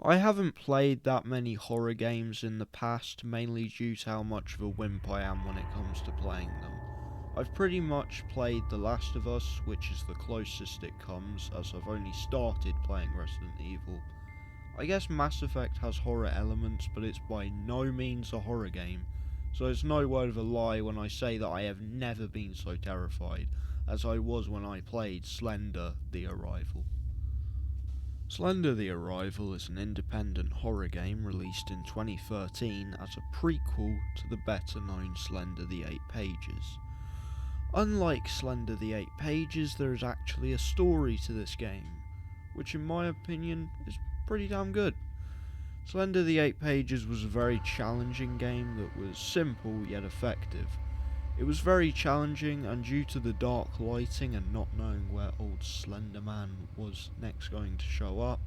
I haven't played that many horror games in the past, mainly due to how much of a wimp I am when it comes to playing them. I've pretty much played The Last of Us, which is the closest it comes, as I've only started playing Resident Evil. I guess Mass Effect has horror elements, but it's by no means a horror game, so it's no word of a lie when I say that I have never been so terrified as I was when I played Slender: The Arrival. Slender: The Arrival is an independent horror game released in 2013 as a prequel to the better known Slender: The Eight Pages. Unlike Slender: The Eight Pages, there is actually a story to this game, which in my opinion is pretty damn good. Slender: The Eight Pages was a very challenging game that was simple yet effective. It was very challenging, and due to the dark lighting and not knowing where old Slender Man was next going to show up,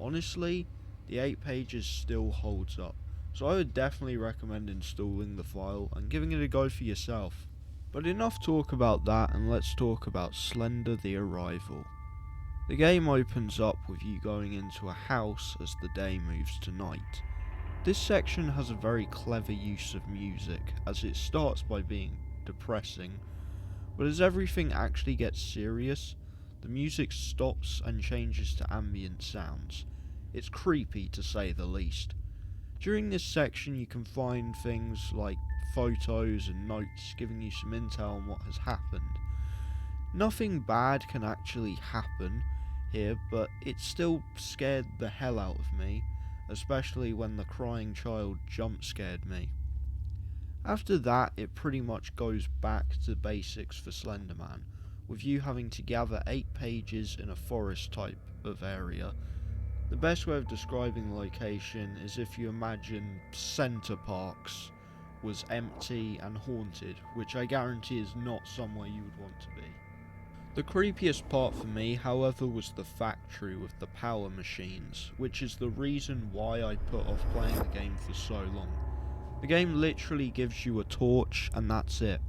honestly, the 8 pages still holds up. So I would definitely recommend installing the file and giving it a go for yourself. But enough talk about that, and let's talk about Slender: The Arrival. The game opens up with you going into a house as the day moves to night. This section has a very clever use of music, as it starts by being depressing, but as everything actually gets serious, the music stops and changes to ambient sounds. It's creepy to say the least. During this section you can find things like photos and notes giving you some intel on what has happened. Nothing bad can actually happen here, but it still scared the hell out of me, especially when the crying child jump scared me. After that, it pretty much goes back to basics for Slenderman, with you having to gather 8 pages in a forest type of area. The best way of describing the location is if you imagine Center Parks was empty and haunted, which I guarantee is not somewhere you would want to be. The creepiest part for me, however, was the factory with the power machines, which is the reason why I put off playing the game for so long. The game literally gives you a torch and that's it,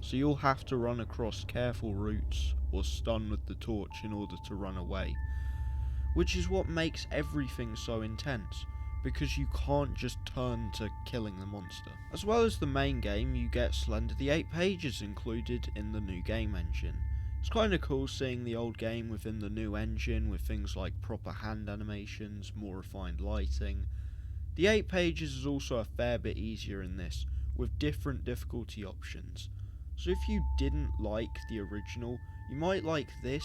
so you'll have to run across careful routes or stun with the torch in order to run away, which is what makes everything so intense, because you can't just turn to killing the monster. As well as the main game, you get Slender: The Eight Pages included in the new game engine. It's kinda cool seeing the old game within the new engine with things like proper hand animations, more refined lighting. The 8 pages is also a fair bit easier in this, with different difficulty options. So if you didn't like the original, you might like this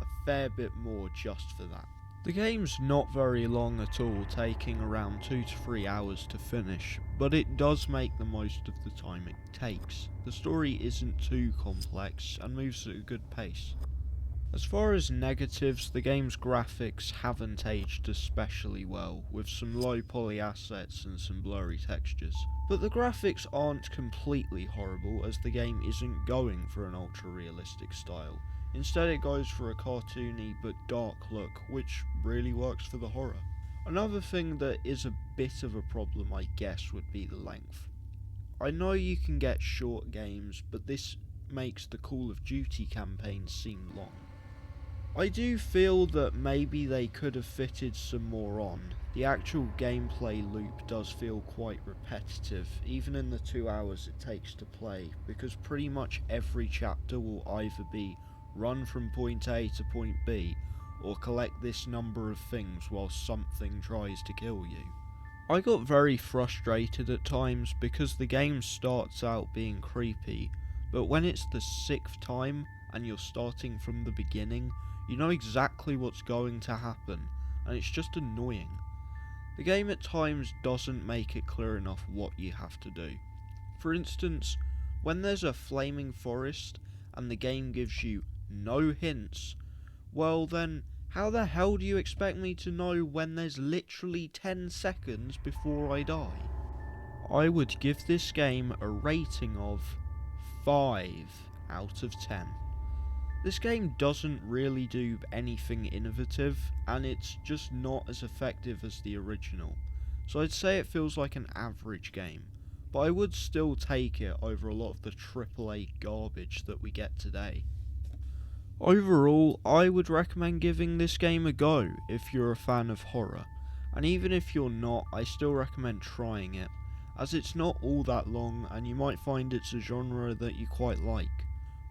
a fair bit more just for that. The game's not very long at all, taking around 2 to 3 hours to finish, but it does make the most of the time it takes. The story isn't too complex and moves at a good pace. As far as negatives, the game's graphics haven't aged especially well, with some low poly assets and some blurry textures. But the graphics aren't completely horrible, as the game isn't going for an ultra realistic style. Instead it goes for a cartoony but dark look, which really works for the horror. Another thing that is a bit of a problem, I guess, would be the length. I know you can get short games, but this makes the Call of Duty campaign seem long. I do feel that maybe they could have fitted some more on. The actual gameplay loop does feel quite repetitive, even in the 2 hours it takes to play, because pretty much every chapter will either be run from point A to point B, or collect this number of things while something tries to kill you. I got very frustrated at times because the game starts out being creepy, but when it's the 6th time and you're starting from the beginning, you know exactly what's going to happen, and it's just annoying. The game at times doesn't make it clear enough what you have to do. For instance, when there's a flaming forest and the game gives you no hints, well then, how the hell do you expect me to know when there's literally 10 seconds before I die? I would give this game a rating of 5 out of 10. This game doesn't really do anything innovative, and it's just not as effective as the original, so I'd say it feels like an average game, but I would still take it over a lot of the AAA garbage that we get today. Overall, I would recommend giving this game a go if you're a fan of horror, and even if you're not, I still recommend trying it, as it's not all that long and you might find it's a genre that you quite like.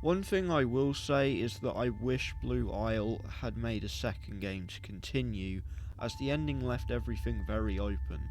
One thing I will say is that I wish Blue Isle had made a second game to continue, as the ending left everything very open.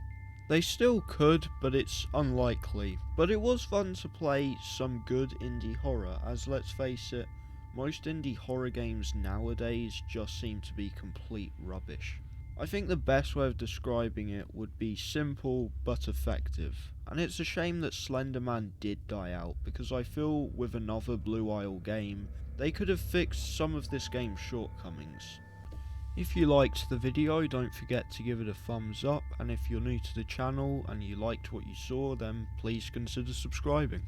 They still could, but it's unlikely. But it was fun to play some good indie horror, as let's face it, most indie horror games nowadays just seem to be complete rubbish. I think the best way of describing it would be simple but effective. And it's a shame that Slender did die out, because I feel with another Blue Isle game, they could have fixed some of this game's shortcomings. If you liked the video, don't forget to give it a thumbs up, and if you're new to the channel and you liked what you saw, then please consider subscribing.